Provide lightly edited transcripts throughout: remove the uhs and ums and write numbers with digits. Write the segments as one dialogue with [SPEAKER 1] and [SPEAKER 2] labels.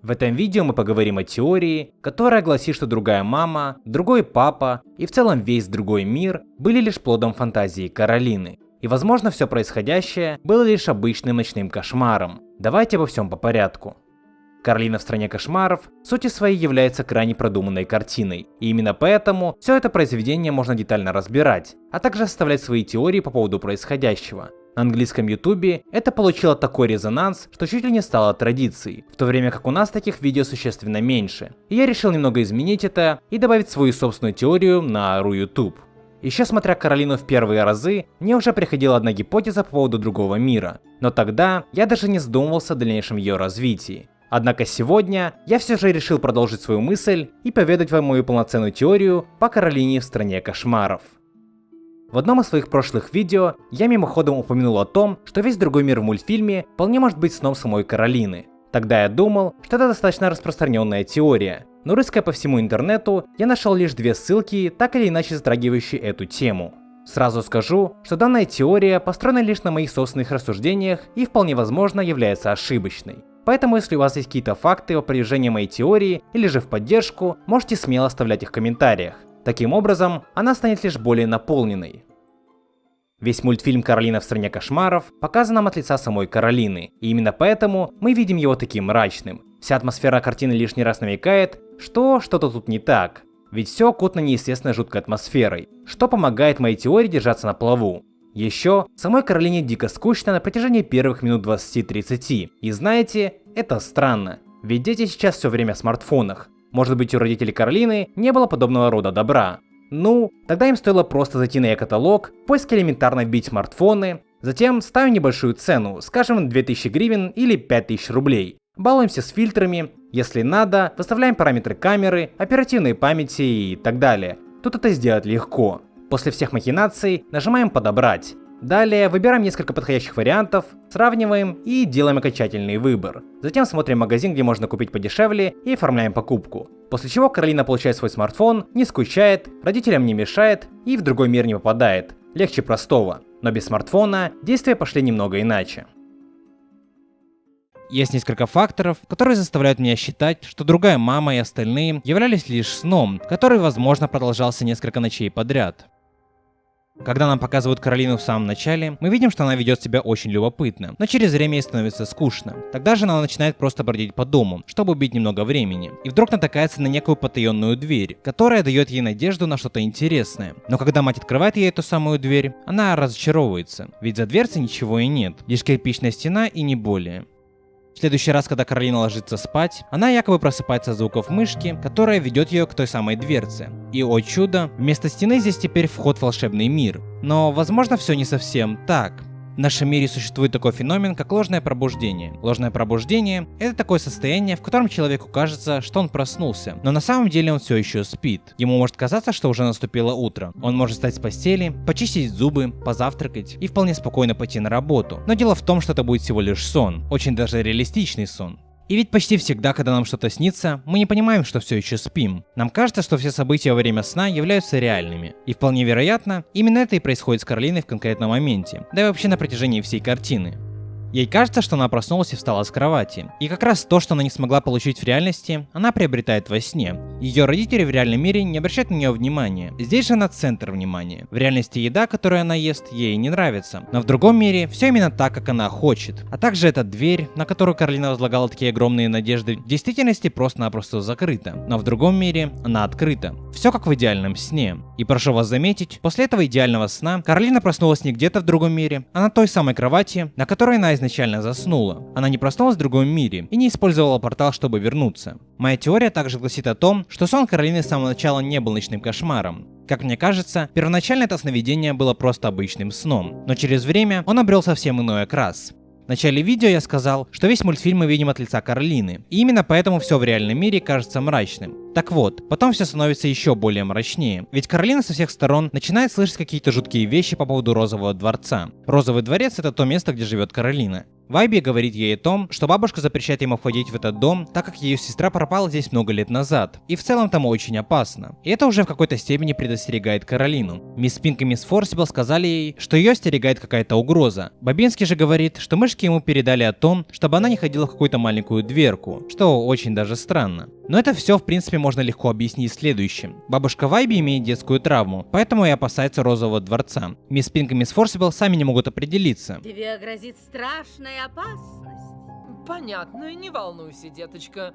[SPEAKER 1] В этом видео мы поговорим о теории, которая гласит, что другая мама, другой папа и в целом весь другой мир были лишь плодом фантазии Каролины. И возможно все происходящее было лишь обычным ночным кошмаром. Давайте обо всем по порядку. Каролина в стране кошмаров в сути своей является крайне продуманной картиной, и именно поэтому все это произведение можно детально разбирать, а также составлять свои теории по поводу происходящего. На английском ютубе это получило такой резонанс, что чуть ли не стало традицией, в то время как у нас таких видео существенно меньше. И я решил немного изменить это и добавить свою собственную теорию на RuYouTube. Еще смотря Каролину в первые разы, мне уже приходила одна гипотеза по поводу другого мира, но тогда я даже не задумывался о дальнейшем ее развитии. Однако сегодня я все же решил продолжить свою мысль и поведать вам мою полноценную теорию по Каролине в стране кошмаров. В одном из своих прошлых видео я мимоходом упомянул о том, что весь другой мир в мультфильме вполне может быть сном самой Каролины. Тогда я думал, что это достаточно распространенная теория, но рыская по всему интернету, я нашел лишь две ссылки, так или иначе затрагивающие эту тему. Сразу скажу, что данная теория построена лишь на моих собственных рассуждениях и вполне возможно является ошибочной. Поэтому, если у вас есть какие-то факты о опровержении моей теории или же в поддержку, можете смело оставлять их в комментариях. Таким образом, она станет лишь более наполненной. Весь мультфильм «Каролина в стране кошмаров» показан нам от лица самой Каролины, и именно поэтому мы видим его таким мрачным. Вся атмосфера картины лишний раз намекает, что что-то тут не так. Ведь все окутано неестественной жуткой атмосферой, что помогает моей теории держаться на плаву. Еще самой Каролине дико скучно на протяжении первых минут 20-30. И знаете, это странно, ведь дети сейчас все время в смартфонах. Может быть, у родителей Каролины не было подобного рода добра. Ну, тогда им стоило просто зайти на e-каталог, в поиске элементарно вбить смартфоны, затем ставим небольшую цену, скажем 2000 гривен или 5000 рублей. Балуемся с фильтрами, если надо, выставляем параметры камеры, оперативной памяти и так далее. Тут это сделать легко. После всех махинаций нажимаем «Подобрать». Далее выбираем несколько подходящих вариантов, сравниваем и делаем окончательный выбор. Затем смотрим магазин, где можно купить подешевле, и оформляем покупку. После чего Каролина получает свой смартфон, не скучает, родителям не мешает и в другой мир не попадает. Легче простого. Но без смартфона действия пошли немного иначе. Есть несколько факторов, которые заставляют меня считать, что другая мама и остальные являлись лишь сном, который, возможно, продолжался несколько ночей подряд. Когда нам показывают Каролину в самом начале, мы видим, что она ведет себя очень любопытно, но через время ей становится скучно. Тогда же она начинает просто бродить по дому, чтобы убить немного времени, и вдруг натыкается на некую потаенную дверь, которая дает ей надежду на что-то интересное. Но когда мать открывает ей эту самую дверь, она разочаровывается, ведь за дверцей ничего и нет, лишь кирпичная стена и не более. В следующий раз, когда Каролина ложится спать, она якобы просыпается от звуков мышки, которая ведет ее к той самой дверце. И, о чудо, вместо стены здесь теперь вход в волшебный мир. Но, возможно, все не совсем так. В нашем мире существует такой феномен, как ложное пробуждение. Ложное пробуждение – это такое состояние, в котором человеку кажется, что он проснулся, но на самом деле он все еще спит. Ему может казаться, что уже наступило утро. Он может встать с постели, почистить зубы, позавтракать и вполне спокойно пойти на работу. Но дело в том, что это будет всего лишь сон, очень даже реалистичный сон. И ведь почти всегда, когда нам что-то снится, мы не понимаем, что все еще спим. Нам кажется, что все события во время сна являются реальными. И вполне вероятно, именно это и происходит с Каролиной в конкретном моменте, да и вообще на протяжении всей картины. Ей кажется, что она проснулась и встала с кровати. И как раз то, что она не смогла получить в реальности, она приобретает во сне. Ее родители в реальном мире не обращают на нее внимания. Здесь же она центр внимания. В реальности еда, которую она ест, ей не нравится. Но в другом мире все именно так, как она хочет. А также эта дверь, на которую Каролина возлагала такие огромные надежды, в действительности просто-напросто закрыта. Но в другом мире она открыта. Все как в идеальном сне. И прошу вас заметить, после этого идеального сна Каролина проснулась не где-то в другом мире, а на той самой кровати, на которой она изначально заснула. Она не проснулась в другом мире и не использовала портал, чтобы вернуться. Моя теория также гласит о том, что сон Каролины с самого начала не был ночным кошмаром. Как мне кажется, первоначально это сновидение было просто обычным сном, но через время он обрел совсем иной окрас. В начале видео я сказал, что весь мультфильм мы видим от лица Каролины, и именно поэтому все в реальном мире кажется мрачным. Так вот, потом все становится еще более мрачнее, ведь Каролина со всех сторон начинает слышать какие-то жуткие вещи по поводу Розового дворца. Розовый дворец — это то место, где живет Каролина. Вайби говорит ей о том, что бабушка запрещает ему входить в этот дом, так как ее сестра пропала здесь много лет назад, и в целом там очень опасно. И это уже в какой-то степени предостерегает Каролину. Мисс Пинк и мисс Форсибл сказали ей, что ее остерегает какая-то угроза. Бобинский же говорит, что мышки ему передали о том, чтобы она не ходила в какую-то маленькую дверку, что очень даже странно. Но это все в принципе можно легко объяснить следующим. Бабушка Вайби имеет детскую травму, поэтому и опасается Розового дворца. Мисс Пинк и мисс Форсибл сами не могут определиться.
[SPEAKER 2] Тебе грозит страшная опасность.
[SPEAKER 3] Понятно, не волнуйся, деточка.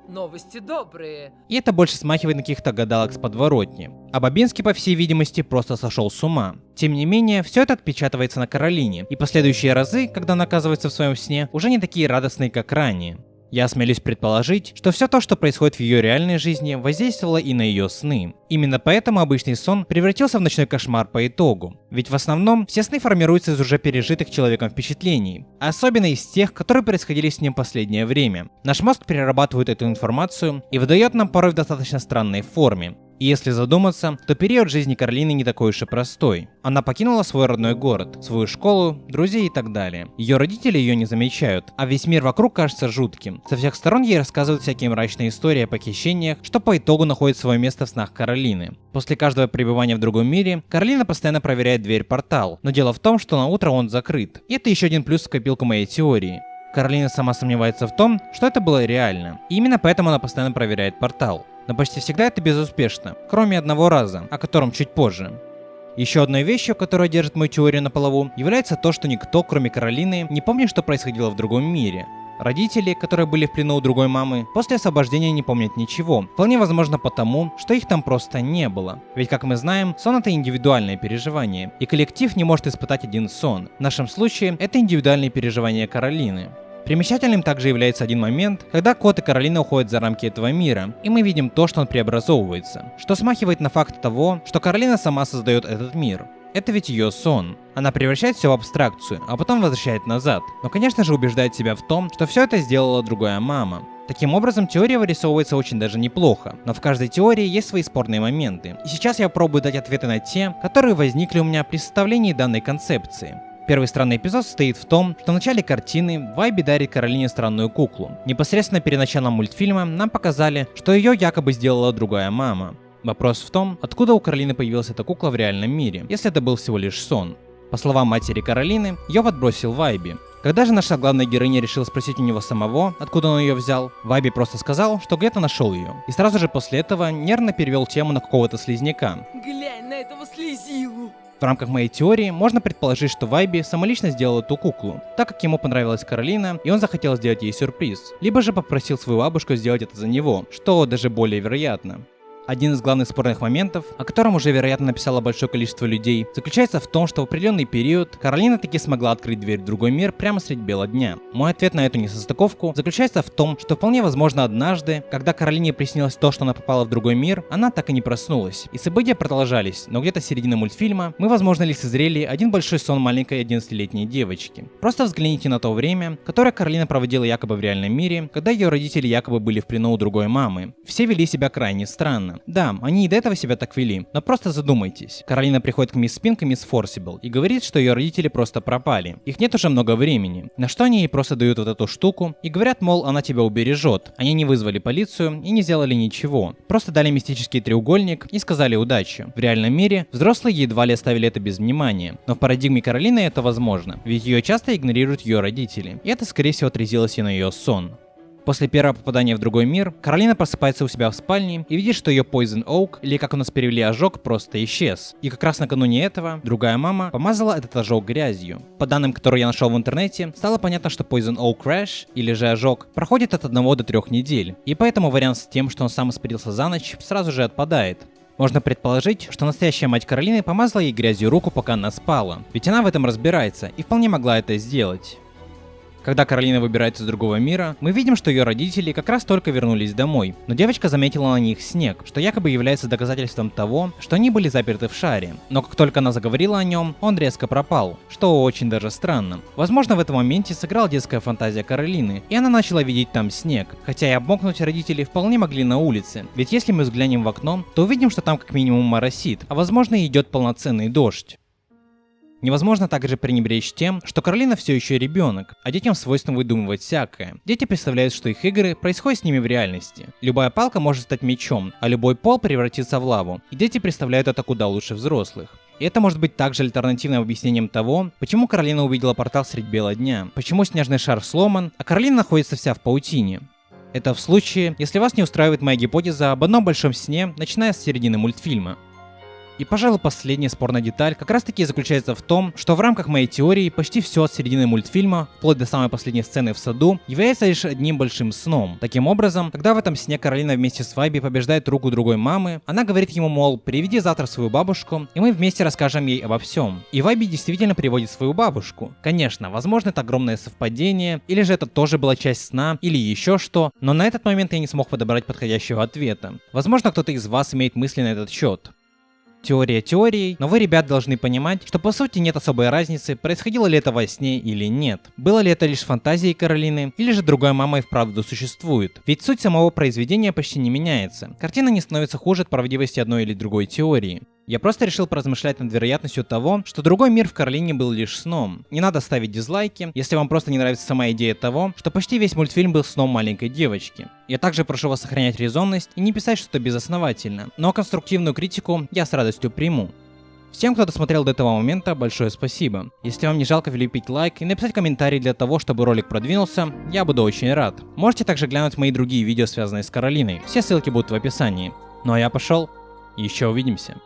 [SPEAKER 3] Новости добрые.
[SPEAKER 1] И это больше смахивает на каких-то гадалок с подворотни. А Бобинский, по всей видимости, просто сошел с ума. Тем не менее, все это отпечатывается на Каролине, и последующие разы, когда она оказывается в своем сне, уже не такие радостные, как ранее. Я осмелюсь предположить, что все то, что происходит в ее реальной жизни, воздействовало и на ее сны. Именно поэтому обычный сон превратился в ночной кошмар по итогу. Ведь в основном все сны формируются из уже пережитых человеком впечатлений, а особенно из тех, которые происходили с ним в последнее время. Наш мозг перерабатывает эту информацию и выдает нам порой в достаточно странной форме. И если задуматься, то период жизни Каролины не такой уж и простой. Она покинула свой родной город, свою школу, друзей и так далее. Ее родители ее не замечают, а весь мир вокруг кажется жутким. Со всех сторон ей рассказывают всякие мрачные истории о похищениях, что по итогу находит свое место в снах Каролины. После каждого пребывания в другом мире, Каролина постоянно проверяет дверь-портал, но дело в том, что на утро он закрыт. И это еще один плюс в копилку моей теории. Каролина сама сомневается в том, что это было реально. И именно поэтому она постоянно проверяет портал. Но почти всегда это безуспешно, кроме одного раза, о котором чуть позже. Еще одной вещью, которая держит мою теорию на плаву, является то, что никто, кроме Каролины, не помнит, что происходило в другом мире. Родители, которые были в плену у другой мамы, после освобождения не помнят ничего. Вполне возможно потому, что их там просто не было. Ведь, как мы знаем, сон — это индивидуальное переживание, и коллектив не может испытать один сон. В нашем случае это индивидуальные переживания Каролины. Примечательным также является один момент, когда Кот и Каролина уходят за рамки этого мира, и мы видим то, что он преобразовывается, что смахивает на факт того, что Каролина сама создает этот мир. Это ведь ее сон. Она превращает все в абстракцию, а потом возвращает назад. Но, конечно же, убеждает себя в том, что все это сделала другая мама. Таким образом, теория вырисовывается очень даже неплохо, но в каждой теории есть свои спорные моменты. И сейчас я пробую дать ответы на те, которые возникли у меня при составлении данной концепции. Первый странный эпизод состоит в том, что в начале картины Вайби дарит Каролине странную куклу. Непосредственно перед началом мультфильма нам показали, что ее якобы сделала другая мама. Вопрос в том, откуда у Каролины появилась эта кукла в реальном мире, если это был всего лишь сон. По словам матери Каролины, ее подбросил Вайби. Когда же наша главная героиня решила спросить у него самого, откуда он ее взял, Вайби просто сказал, что где-то нашел ее. И сразу же после этого нервно перевел тему на какого-то слизняка.
[SPEAKER 3] Глянь на этого слезилу.
[SPEAKER 1] В рамках моей теории можно предположить, что Вайби самолично сделал эту куклу, так как ему понравилась Каролина, и он захотел сделать ей сюрприз. Либо же попросил свою бабушку сделать это за него, что даже более вероятно. Один из главных спорных моментов, о котором уже вероятно написало большое количество людей, заключается в том, что в определенный период Каролина таки смогла открыть дверь в другой мир прямо средь бела дня. Мой ответ на эту несостыковку заключается в том, что вполне возможно однажды, когда Каролине приснилось то, что она попала в другой мир, она так и не проснулась. И события продолжались, но где-то с середины мультфильма мы, возможно, лицезрели один большой сон маленькой 11-летней девочки. Просто взгляните на то время, которое Каролина проводила якобы в реальном мире, когда ее родители якобы были в плену у другой мамы. Все вели себя крайне странно. Да, они и до этого себя так вели, но просто задумайтесь. Каролина приходит к мисс Пинк и мисс Форсибл и говорит, что ее родители просто пропали. Их нет уже много времени. На что они ей просто дают вот эту штуку и говорят, мол, она тебя убережет. Они не вызвали полицию и не сделали ничего. Просто дали мистический треугольник и сказали удачи. В реальном мире взрослые едва ли оставили это без внимания. Но в парадигме Каролины это возможно, ведь ее часто игнорируют ее родители. И это, скорее всего, отразилось и на ее сон. После первого попадания в другой мир, Каролина просыпается у себя в спальне и видит, что ее Poison Oak, или как у нас перевели ожог, просто исчез. И как раз накануне этого, другая мама помазала этот ожог грязью. По данным, которые я нашел в интернете, стало понятно, что Poison Oak Rash, или же ожог, проходит от 1 до 3 недель. И поэтому вариант с тем, что он сам испарился за ночь, сразу же отпадает. Можно предположить, что настоящая мать Каролины помазала ей грязью руку, пока она спала. Ведь она в этом разбирается и вполне могла это сделать. Когда Каролина выбирается из другого мира, мы видим, что ее родители как раз только вернулись домой, но девочка заметила на них снег, что якобы является доказательством того, что они были заперты в шаре. Но как только она заговорила о нем, он резко пропал, что очень даже странно. Возможно, в этом моменте сыграла детская фантазия Каролины, и она начала видеть там снег, хотя и обмокнуть родители вполне могли на улице, ведь если мы взглянем в окно, то увидим, что там как минимум моросит, а возможно и идет полноценный дождь. Невозможно также пренебречь тем, что Каролина все еще ребенок, а детям свойственно выдумывать всякое. Дети представляют, что их игры происходят с ними в реальности. Любая палка может стать мечом, а любой пол превратиться в лаву, и дети представляют это куда лучше взрослых. И это может быть также альтернативным объяснением того, почему Каролина увидела портал средь бела дня, почему снежный шар сломан, а Каролина находится вся в паутине. Это в случае, если вас не устраивает моя гипотеза об одном большом сне, начиная с середины мультфильма. И, пожалуй, последняя спорная деталь как раз таки заключается в том, что в рамках моей теории почти все от середины мультфильма, вплоть до самой последней сцены в саду, является лишь одним большим сном. Таким образом, когда в этом сне Каролина вместе с Вайби побеждает руку другой мамы, она говорит ему, мол, приведи завтра свою бабушку, и мы вместе расскажем ей обо всем. И Вайби действительно приводит свою бабушку. Конечно, возможно, это огромное совпадение, или же это тоже была часть сна, или еще что, но на этот момент я не смог подобрать подходящего ответа. Возможно, кто-то из вас имеет мысли на этот счет. Теория теорией, но вы, ребят, должны понимать, что по сути нет особой разницы, происходило ли это во сне или нет. Было ли это лишь фантазией Каролины, или же другая мама и вправду существует. Ведь суть самого произведения почти не меняется. Картина не становится хуже от правдивости одной или другой теории. Я просто решил поразмышлять над вероятностью того, что другой мир в Каролине был лишь сном. Не надо ставить дизлайки, если вам просто не нравится сама идея того, что почти весь мультфильм был сном маленькой девочки. Я также прошу вас сохранять резонность и не писать что-то безосновательно, но конструктивную критику я с радостью приму. Всем, кто досмотрел до этого момента, большое спасибо. Если вам не жалко влепить лайк и написать комментарий для того, чтобы ролик продвинулся, я буду очень рад. Можете также глянуть мои другие видео, связанные с Каролиной. Все ссылки будут в описании. Ну а я пошел. Еще увидимся.